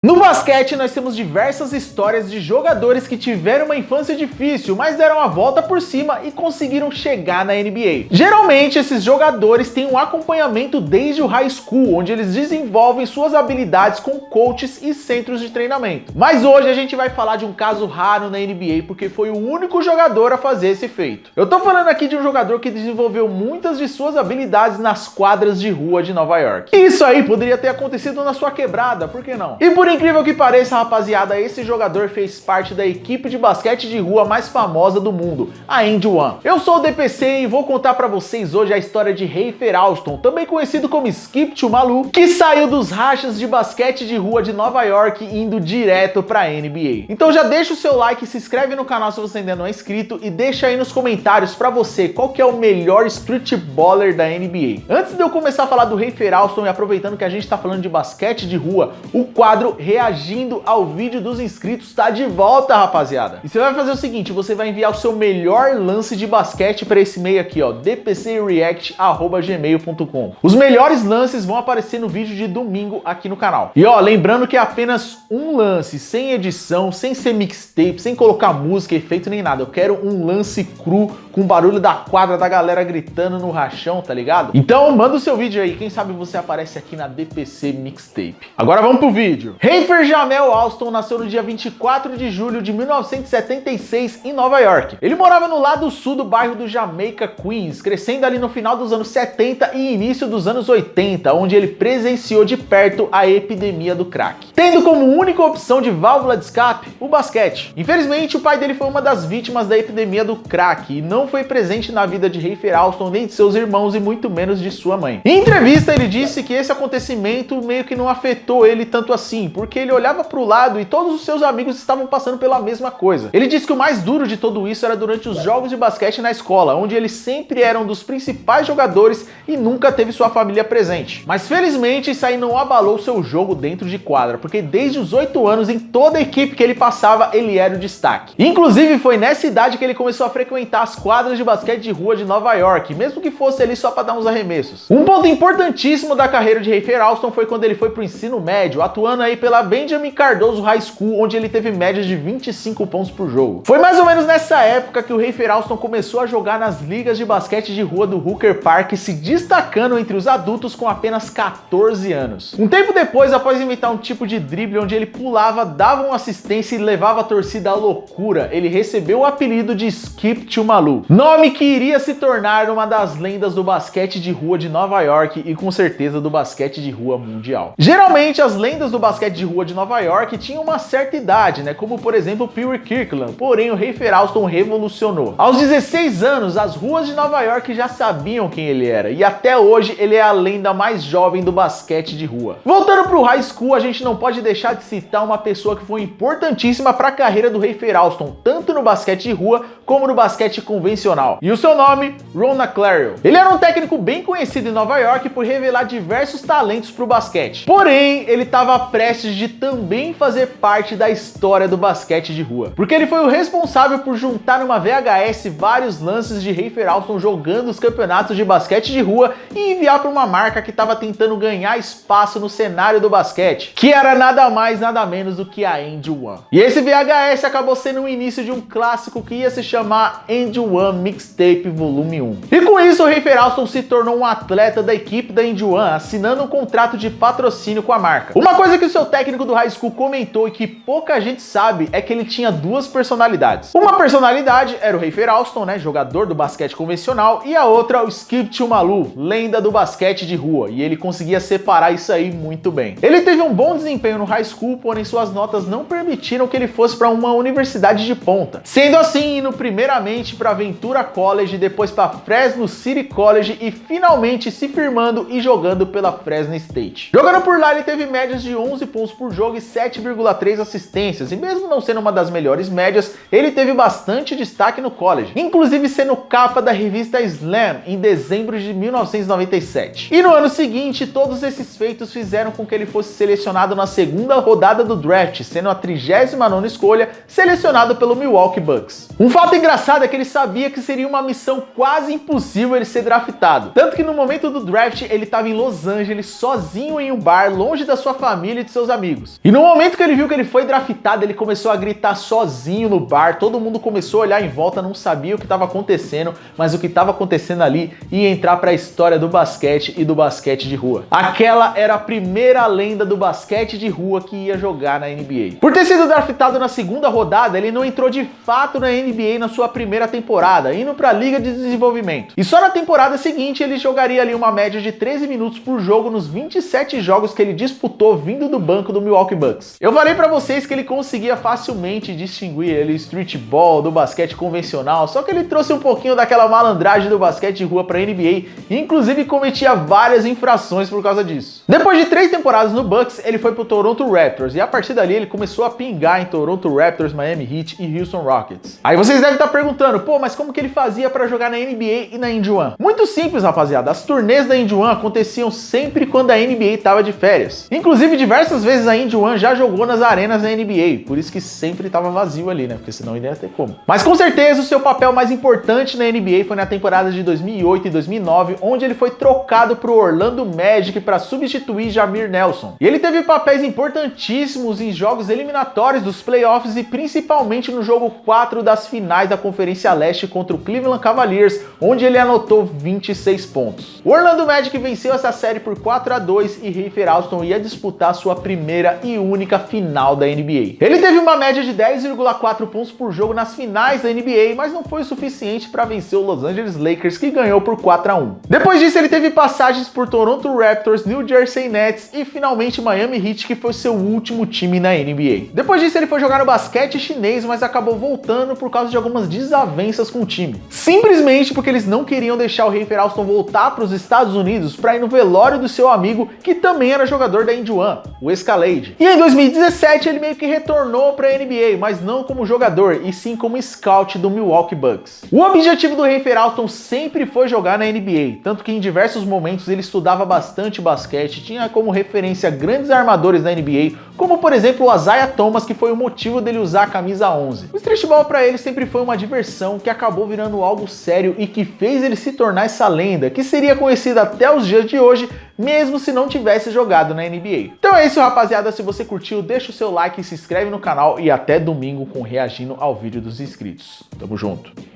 No basquete, nós temos diversas histórias de jogadores que tiveram uma infância difícil, mas deram a volta por cima e conseguiram chegar na NBA. Geralmente, esses jogadores têm um acompanhamento desde o high school, onde eles desenvolvem suas habilidades com coaches e centros de treinamento. Mas hoje a gente vai falar de um caso raro na NBA, porque foi o único jogador a fazer esse feito. Eu tô falando aqui de um jogador que desenvolveu muitas de suas habilidades nas quadras de rua de Nova York. E isso aí poderia ter acontecido na sua quebrada, por que não? E por incrível que pareça, rapaziada, esse jogador fez parte da equipe de basquete de rua mais famosa do mundo, a And1. Eu sou o DPC e vou contar pra vocês hoje a história de Rafer Alston, também conhecido como Skip to Malou, que saiu dos rachas de basquete de rua de Nova York indo direto pra NBA. Então já deixa o seu like, se inscreve no canal se você ainda não é inscrito e deixa aí nos comentários pra você qual que é o melhor street baller da NBA. Antes de eu começar a falar do Rafer Alston e aproveitando que a gente tá falando de basquete de rua, o quadro reagindo ao vídeo dos inscritos tá de volta, rapaziada. E você vai fazer o seguinte, você vai enviar o seu melhor lance de basquete para esse e-mail aqui, ó, dpcreact@gmail.com. Os melhores lances vão aparecer no vídeo de domingo aqui no canal. E ó, lembrando que é apenas um lance, sem edição, sem ser mixtape, sem colocar música, efeito nem nada. Eu quero um lance cru, com barulho da quadra da galera gritando no rachão, tá ligado? Então manda o seu vídeo aí, quem sabe você aparece aqui na DPC Mixtape. Agora vamos pro vídeo. Rafer Jamel Alston nasceu no dia 24 de julho de 1976 em Nova York. Ele morava no lado sul do bairro do Jamaica, Queens, crescendo ali no final dos anos 70 e início dos anos 80, onde ele presenciou de perto a epidemia do crack, tendo como única opção de válvula de escape o basquete. Infelizmente, o pai dele foi uma das vítimas da epidemia do crack e não foi presente na vida de Rafer Alston, nem de seus irmãos e muito menos de sua mãe. Em entrevista, ele disse que esse acontecimento meio que não afetou ele tanto assim, porque ele olhava para o lado e todos os seus amigos estavam passando pela mesma coisa. Ele disse que o mais duro de tudo isso era durante os jogos de basquete na escola, onde ele sempre era um dos principais jogadores e nunca teve sua família presente. Mas felizmente isso aí não abalou seu jogo dentro de quadra, porque desde os 8 anos em toda a equipe que ele passava, ele era o destaque. Inclusive foi nessa idade que ele começou a frequentar as quadras de basquete de rua de Nova York, mesmo que fosse ali só para dar uns arremessos. Um ponto importantíssimo da carreira de Rafer Alston foi quando ele foi pro ensino médio, atuando aí pela Benjamin Cardozo High School, onde ele teve médias de 25 pontos por jogo. Foi mais ou menos nessa época que o Rafer Alston começou a jogar nas ligas de basquete de rua do Hooker Park, se destacando entre os adultos com apenas 14 anos. Um tempo depois, após inventar um tipo de drible onde ele pulava, dava uma assistência e levava a torcida à loucura, ele recebeu o apelido de Skip to Malou, nome que iria se tornar uma das lendas do basquete de rua de Nova York e com certeza do basquete de rua mundial. Geralmente as lendas do basquete de rua de Nova York tinham uma certa idade, né? Como por exemplo Pee Wee Kirkland, porém o Rafer Alston revolucionou. Aos 16 anos, as ruas de Nova York já sabiam quem ele era e até hoje ele é a lenda mais jovem do basquete de rua. Voltando pro high school, a gente não pode deixar de citar uma pessoa que foi importantíssima para a carreira do Rafer Alston, tanto no basquete de rua como no basquete convencional. E o seu nome? Ron Clario. Ele era um técnico bem conhecido em Nova York por revelar diversos talentos pro basquete. Porém, ele estava prestes de também fazer parte da história do basquete de rua, porque ele foi o responsável por juntar numa VHS vários lances de Rafer Alston jogando os campeonatos de basquete de rua e enviar para uma marca que estava tentando ganhar espaço no cenário do basquete, que era nada mais nada menos do que a And1. E esse VHS acabou sendo o início de um clássico que ia se chamar And1 Mixtape Volume 1. E com isso, o Rafer Alston se tornou um atleta da equipe da And1, assinando um contrato de patrocínio com a marca. Uma coisa que o seu técnico do high school comentou e que pouca gente sabe é que ele tinha duas personalidades. Uma personalidade era o Rafer Alston, né, jogador do basquete convencional, e a outra o Skip to Malou, lenda do basquete de rua, e ele conseguia separar isso aí muito bem. Ele teve um bom desempenho no high school, porém suas notas não permitiram que ele fosse para uma universidade de ponta. Sendo assim, indo primeiramente para Ventura College, depois para Fresno City College e finalmente se firmando e jogando pela Fresno State. Jogando por lá, ele teve médias de 11 pontos por jogo e 7,3 assistências, e mesmo não sendo uma das melhores médias, ele teve bastante destaque no college, inclusive sendo capa da revista Slam em dezembro de 1997. E no ano seguinte, todos esses feitos fizeram com que ele fosse selecionado na segunda rodada do draft, sendo a 39ª escolha, selecionado pelo Milwaukee Bucks. Um fato engraçado é que ele sabia que seria uma missão quase impossível ele ser draftado. Tanto que no momento do draft ele estava em Los Angeles, sozinho em um bar, longe da sua família e de seus amigos. E no momento que ele viu que ele foi draftado, ele começou a gritar sozinho no bar, todo mundo começou a olhar em volta, não sabia o que estava acontecendo, mas o que estava acontecendo ali ia entrar para a história do basquete e do basquete de rua. Aquela era a primeira lenda do basquete de rua que ia jogar na NBA. Por ter sido draftado na segunda rodada, ele não entrou de fato na NBA na sua primeira temporada, indo para a Liga de Desenvolvimento. E só na temporada seguinte ele jogaria ali uma média de 13 minutos por jogo nos 27 jogos que ele disputou vindo do banco do Milwaukee Bucks. Eu falei para vocês que ele conseguia facilmente distinguir ele street ball do basquete convencional, só que ele trouxe um pouquinho daquela malandragem do basquete de rua para a NBA e inclusive cometia várias infrações por causa disso. Depois de 3 temporadas no Bucks, ele foi pro Toronto Raptors e a partir dali ele começou a pingar em Toronto Raptors, Miami Heat e Houston Rockets. Aí vocês devem estar perguntando, pô, mas como que ele fazia para jogar na NBA e na Indy One? Muito simples, rapaziada. As turnês da Indy One aconteciam sempre quando a NBA estava de férias. Inclusive, diversas vezes a Indy One já jogou nas arenas da NBA, por isso que sempre estava vazio ali, né? Porque senão não ia ter como. Mas com certeza o seu papel mais importante na NBA foi na temporada de 2008 e 2009, onde ele foi trocado pro Orlando Magic para substituir Jameer Nelson. E ele teve papéis importantíssimos em jogos eliminatórios dos playoffs e principalmente no jogo 4 das finais da Conferência Leste contra o Cleveland Cavaliers, onde ele anotou 26 pontos. O Orlando Magic venceu essa série por 4-2 e Rafer Alston ia disputar sua primeira e única final da NBA. Ele teve uma média de 10,4 pontos por jogo nas finais da NBA, mas não foi o suficiente para vencer o Los Angeles Lakers, que ganhou por 4-1. Depois disso, ele teve passagens por Toronto Raptors, New Jersey Nets e finalmente Miami Heat, que foi seu último time na NBA. Depois disso, ele foi jogar no basquete chinês, mas acabou voltando por causa de algumas desavenças com o time. Simplesmente porque eles não queriam deixar o Rafer Alston voltar para os Estados Unidos para ir no velório do seu amigo, que também era jogador da Indy One, o Escalade. E em 2017 ele meio que retornou para a NBA, mas não como jogador, e sim como scout do Milwaukee Bucks. O objetivo do Rafer Alston sempre foi jogar na NBA, tanto que em diversos momentos ele estudava bastante basquete, tinha como referência grandes armadores da NBA, como por exemplo o Isaiah Thomas, que foi o motivo dele usar a camisa 11. O streetball para ele sempre foi uma diversão que acabou virando algo sério e que fez ele se tornar essa lenda, que seria conhecida até os dias de hoje, mesmo se não tivesse jogado na NBA. Então é isso, rapaziada. Se você curtiu, deixa o seu like, se inscreve no canal e até domingo com reagindo ao vídeo dos inscritos. Tamo junto!